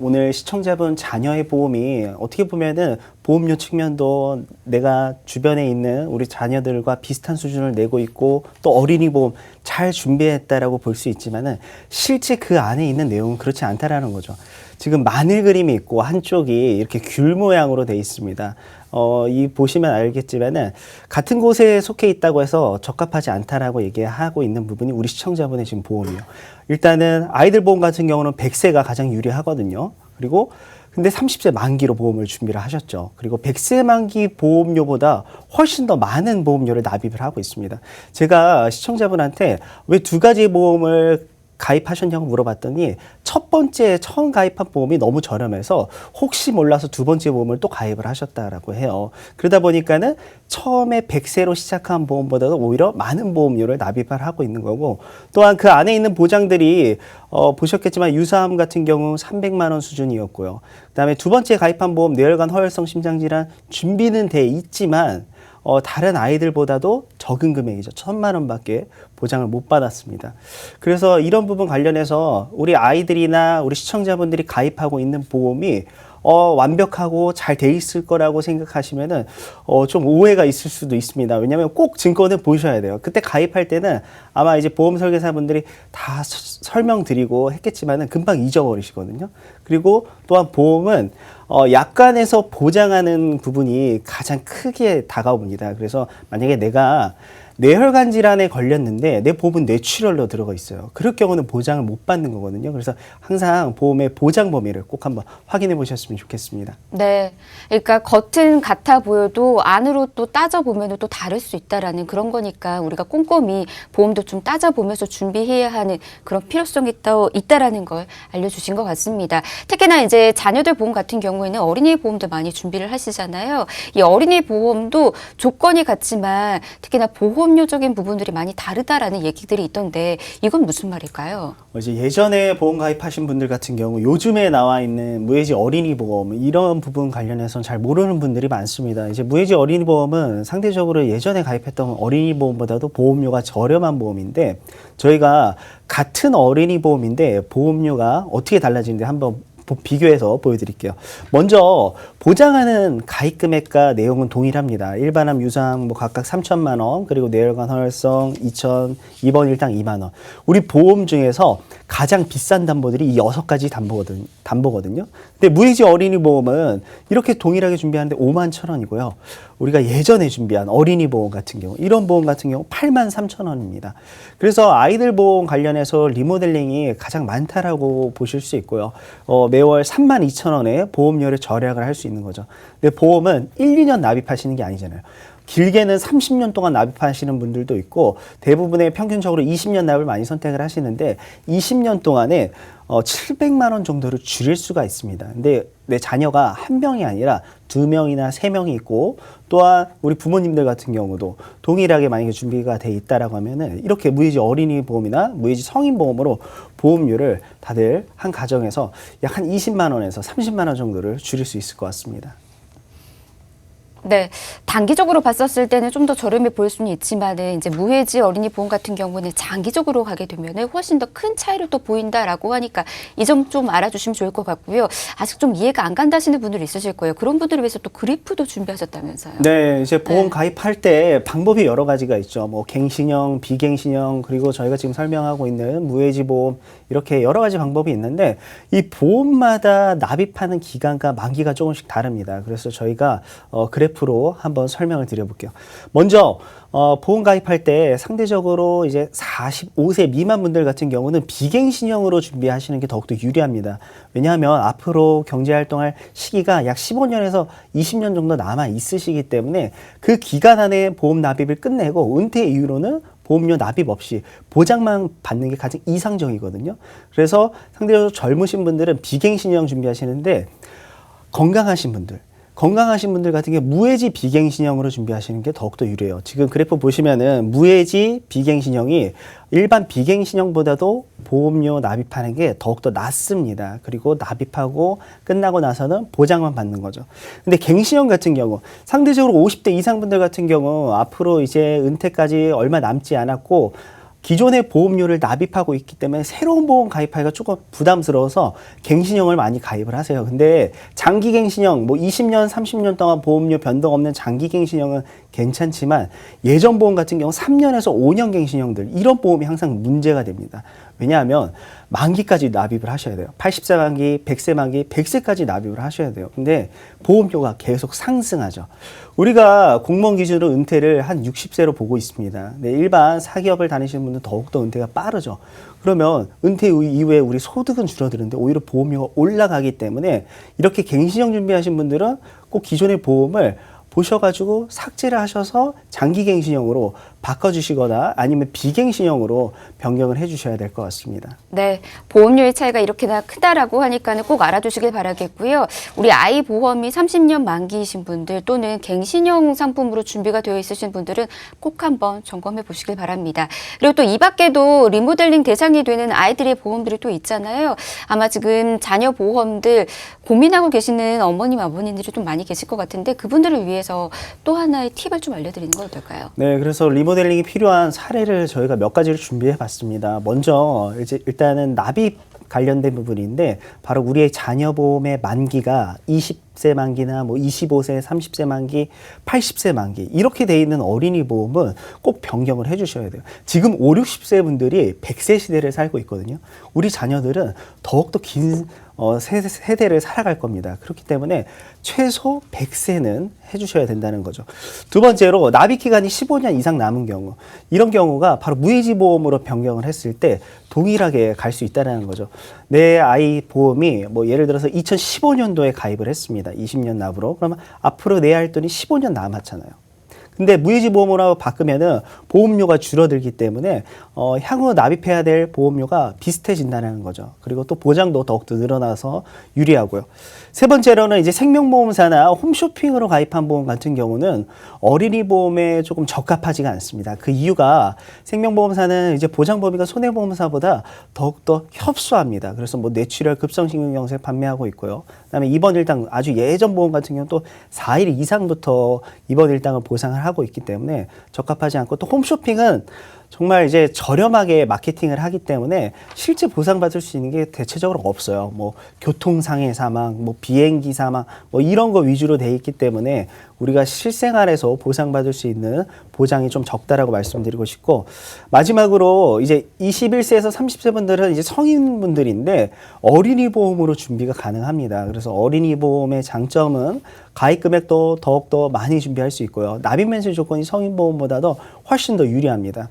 오늘 시청자분 자녀의 보험이 어떻게 보면은 보험료 측면도 내가 주변에 있는 우리 자녀들과 비슷한 수준을 내고 있고 또 어린이 보험 잘 준비했다라고 볼 수 있지만은 실제 그 안에 있는 내용은 그렇지 않다라는 거죠. 지금 마늘 그림이 있고 한쪽이 이렇게 귤 모양으로 돼 있습니다. 이 보시면 알겠지만은 같은 곳에 속해 있다고 해서 적합하지 않다라고 얘기하고 있는 부분이 우리 시청자분의 지금 보험이요. 일단은 아이들 보험 같은 경우는 100세가 가장 유리하거든요. 그리고 근데 30세 만기로 보험을 준비를 하셨죠. 그리고 100세 만기 보험료보다 훨씬 더 많은 보험료를 납입을 하고 있습니다. 제가 시청자분한테 왜 두 가지 보험을 가입하셨냐고 물어봤더니 첫 번째 처음 가입한 보험이 너무 저렴해서 혹시 몰라서 두 번째 보험을 또 가입을 하셨다라고 해요. 그러다 보니까는 처음에 100세로 시작한 보험보다도 오히려 많은 보험료를 납입을 하고 있는 거고, 또한 그 안에 있는 보장들이 보셨겠지만 유사암 같은 경우 300만 원 수준이었고요. 그다음에 두 번째 가입한 보험 뇌혈관 허혈성 심장질환 준비는 돼 있지만 다른 아이들보다도 적은 금액이죠. 1,000만 원밖에 보장을 못 받았습니다. 그래서 이런 부분 관련해서 우리 아이들이나 우리 시청자분들이 가입하고 있는 보험이 완벽하고 잘 돼 있을 거라고 생각하시면은 좀 오해가 있을 수도 있습니다. 왜냐하면 꼭 증권을 보셔야 돼요. 그때 가입할 때는 아마 이제 보험 설계사분들이 다 설명드리고 했겠지만은 금방 잊어버리시거든요. 그리고 또한 보험은 약관에서 보장하는 부분이 가장 크게 다가옵니다. 그래서 만약에 내가 뇌혈관 질환에 걸렸는데 내 보험은 뇌출혈로 들어가 있어요. 그럴 경우는 보장을 못 받는 거거든요. 그래서 항상 보험의 보장 범위를 꼭 한번 확인해 보셨으면 좋겠습니다. 네. 그러니까 겉은 같아 보여도 안으로 또 따져보면 또 다를 수 있다라는 그런 거니까 우리가 꼼꼼히 보험도 좀 따져보면서 준비해야 하는 그런 필요성이 또 있다라는 걸 알려주신 것 같습니다. 특히나 이제 자녀들 보험 같은 경우에는 어린이 보험도 많이 준비를 하시잖아요. 이 어린이 보험도 조건이 같지만 특히나 보험료적인 부분들이 많이 다르다라는 얘기들이 있던데 이건 무슨 말일까요? 이제 예전에 보험 가입하신 분들 같은 경우 요즘에 나와 있는 무해지 어린이 보험 이런 부분 관련해서는 잘 모르는 분들이 많습니다. 이제 무해지 어린이 보험은 상대적으로 예전에 가입했던 어린이 보험보다도 보험료가 저렴한 보험인데 저희가 같은 어린이 보험인데 보험료가 어떻게 달라지는지 한번 비교해서 보여드릴게요. 먼저 보장하는 가입 금액과 내용은 동일합니다. 일반암, 유사암 각각 3천만 원, 그리고 뇌혈관 허혈성 2천, 입원 일당 2만 원. 우리 보험 중에서 가장 비싼 담보들이 이 6가지 담보거든요. 근데 무해지 어린이 보험은 이렇게 동일하게 준비하는데 5만 천 원이고요. 우리가 예전에 준비한 어린이 보험 같은 경우, 이런 보험 같은 경우 8만 3천 원입니다. 그래서 아이들 보험 관련해서 리모델링이 가장 많다라고 보실 수 있고요. 매월 3만 2천 원에 보험료를 절약을 할 수 있는 거죠. 근데 보험은 1, 2년 납입하시는 게 아니잖아요. 길게는 30년 동안 납입하시는 분들도 있고 대부분의 평균적으로 20년 납을 많이 선택을 하시는데 20년 동안에 700만 원 정도를 줄일 수가 있습니다. 근데 내 자녀가 한 명이 아니라 2명이나 3명이 있고 또한 우리 부모님들 같은 경우도 동일하게 만약에 준비가 돼 있다라고 하면은 이렇게 무해지 어린이 보험이나 무해지 성인 보험으로 보험료를 다들 한 가정에서 약 한 20만 원에서 30만 원 정도를 줄일 수 있을 것 같습니다. 네, 단기적으로 봤었을 때는 좀 더 저렴해 보일 수는 있지만은 이제 무해지 어린이 보험 같은 경우는 장기적으로 가게 되면은 훨씬 더 큰 차이를 또 보인다라고 하니까 이 점 좀 알아주시면 좋을 것 같고요. 아직 좀 이해가 안 간다 하시는 분들이 있으실 거예요. 그런 분들을 위해서 또 그래프도 준비하셨다면서요. 네, 이제 보험 가입할 때 방법이 여러 가지가 있죠. 뭐 갱신형, 비갱신형, 그리고 저희가 지금 설명하고 있는 무해지 보험 이렇게 여러 가지 방법이 있는데 이 보험마다 납입하는 기간과 만기가 조금씩 다릅니다. 그래서 저희가 그래프로 한번 설명을 드려볼게요. 먼저 보험 가입할 때 상대적으로 이제 45세 미만 분들 같은 경우는 비갱신형으로 준비하시는 게 더욱더 유리합니다. 왜냐하면 앞으로 경제활동할 시기가 약 15년에서 20년 정도 남아 있으시기 때문에 그 기간 안에 보험 납입을 끝내고 은퇴 이후로는 보험료 납입 없이 보장만 받는 게 가장 이상적이거든요. 그래서 상대적으로 젊으신 분들은 비갱신형 준비하시는데 건강하신 분들 같은 경우 무해지 비갱신형으로 준비하시는 게 더욱더 유리해요. 지금 그래프 보시면은 무해지 비갱신형이 일반 비갱신형보다도 보험료 납입하는 게 더욱더 낫습니다. 그리고 납입하고 끝나고 나서는 보장만 받는 거죠. 근데 갱신형 같은 경우 상대적으로 50대 이상 분들 같은 경우 앞으로 이제 은퇴까지 얼마 남지 않았고 기존의 보험료를 납입하고 있기 때문에 새로운 보험 가입하기가 조금 부담스러워서 갱신형을 많이 가입을 하세요. 근데 장기갱신형, 뭐 20년, 30년 동안 보험료 변동 없는 장기갱신형은 괜찮지만 예전 보험 같은 경우 3년에서 5년 갱신형들 이런 보험이 항상 문제가 됩니다. 왜냐하면 만기까지 납입을 하셔야 돼요. 80세 만기, 100세 만기, 100세까지 납입을 하셔야 돼요. 근데 보험료가 계속 상승하죠. 우리가 공무원 기준으로 은퇴를 한 60세로 보고 있습니다. 네, 일반 사기업을 다니시는 분들은 더욱더 은퇴가 빠르죠. 그러면 은퇴 이후에 우리 소득은 줄어드는데 오히려 보험료가 올라가기 때문에 이렇게 갱신형 준비하신 분들은 꼭 기존의 보험을 보셔가지고 삭제를 하셔서 장기갱신형으로 바꿔주시거나 아니면 비갱신형으로 변경을 해주셔야 될 것 같습니다. 네, 보험료의 차이가 이렇게나 크다라고 하니까는 꼭 알아두시길 바라겠고요. 우리 아이 보험이 30년 만기이신 분들 또는 갱신형 상품으로 준비가 되어 있으신 분들은 꼭 한번 점검해 보시길 바랍니다. 그리고 또 이 밖에도 리모델링 대상이 되는 아이들의 보험들이 또 있잖아요. 아마 지금 자녀 보험들 고민하고 계시는 어머님, 아버님들이 좀 많이 계실 것 같은데 그분들을 위해서 또 하나의 팁을 좀 알려드리는 건 어떨까요? 네, 그래서 리모델링이 필요한 사례를 저희가 몇 가지를 준비해 봤습니다. 먼저 이제 일단은 납입 관련된 부분인데 바로 우리의 자녀 보험의 만기가 20세 만기나 뭐 25세, 30세 만기, 80세 만기 이렇게 돼 있는 어린이 보험은 꼭 변경을 해 주셔야 돼요. 지금 5, 60세 분들이 100세 시대를 살고 있거든요. 우리 자녀들은 더욱더 긴 세대를 살아갈 겁니다. 그렇기 때문에 최소 100세는 해주셔야 된다는 거죠. 두 번째로 납입 기간이 15년 이상 남은 경우 이런 경우가 바로 무해지 보험으로 변경을 했을 때 동일하게 갈 수 있다는 거죠. 내 아이 보험이 뭐 예를 들어서 2015년도에 가입을 했습니다. 20년 납으로. 그러면 앞으로 내야 할 돈이 15년 남았잖아요. 근데 무해지 보험으로 바꾸면은 보험료가 줄어들기 때문에 향후 납입해야 될 보험료가 비슷해진다는 거죠. 그리고 또 보장도 더욱더 늘어나서 유리하고요. 세 번째로는 이제 생명보험사나 홈쇼핑으로 가입한 보험 같은 경우는 어린이 보험에 조금 적합하지가 않습니다. 그 이유가 생명보험사는 이제 보장법인과 손해보험사보다 더욱더 협소합니다. 그래서 뭐 뇌출혈, 급성심근경색 판매하고 있고요. 그다음에 입원 일당 아주 예전 보험 같은 경우는 또 4일 이상부터 입원 일당을 보상을 하고 있기 때문에 적합하지 않고 또 홈쇼핑은 정말 이제 저렴하게 마케팅을 하기 때문에 실제 보상받을 수 있는 게 대체적으로 없어요. 뭐 교통상해 사망, 뭐 비행기 사망, 뭐 이런 거 위주로 돼 있기 때문에 우리가 실생활에서 보상받을 수 있는 보장이 좀 적다라고 말씀드리고 싶고 마지막으로 이제 21세에서 30세 분들은 이제 성인분들인데 어린이 보험으로 준비가 가능합니다. 그래서 어린이 보험의 장점은 가입 금액도 더욱더 많이 준비할 수 있고요. 납입 면세 조건이 성인 보험보다도 훨씬 더 유리합니다.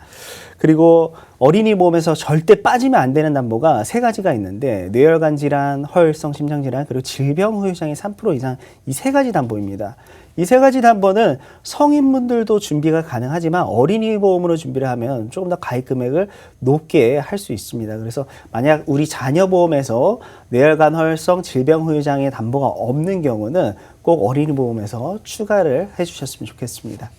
그리고 어린이 보험에서 절대 빠지면 안 되는 담보가 세 가지가 있는데 뇌혈관 질환, 허혈성 심장 질환, 그리고 질병 후유장애 3% 이상 이 세 가지 담보입니다. 이 세 가지 담보는 성인분들도 준비가 가능하지만 어린이 보험으로 준비를 하면 조금 더 가입 금액을 높게 할 수 있습니다. 그래서 만약 우리 자녀 보험에서 뇌혈관, 허혈성, 질병 후유장애 담보가 없는 경우는 꼭 어린이 보험에서 추가를 해주셨으면 좋겠습니다.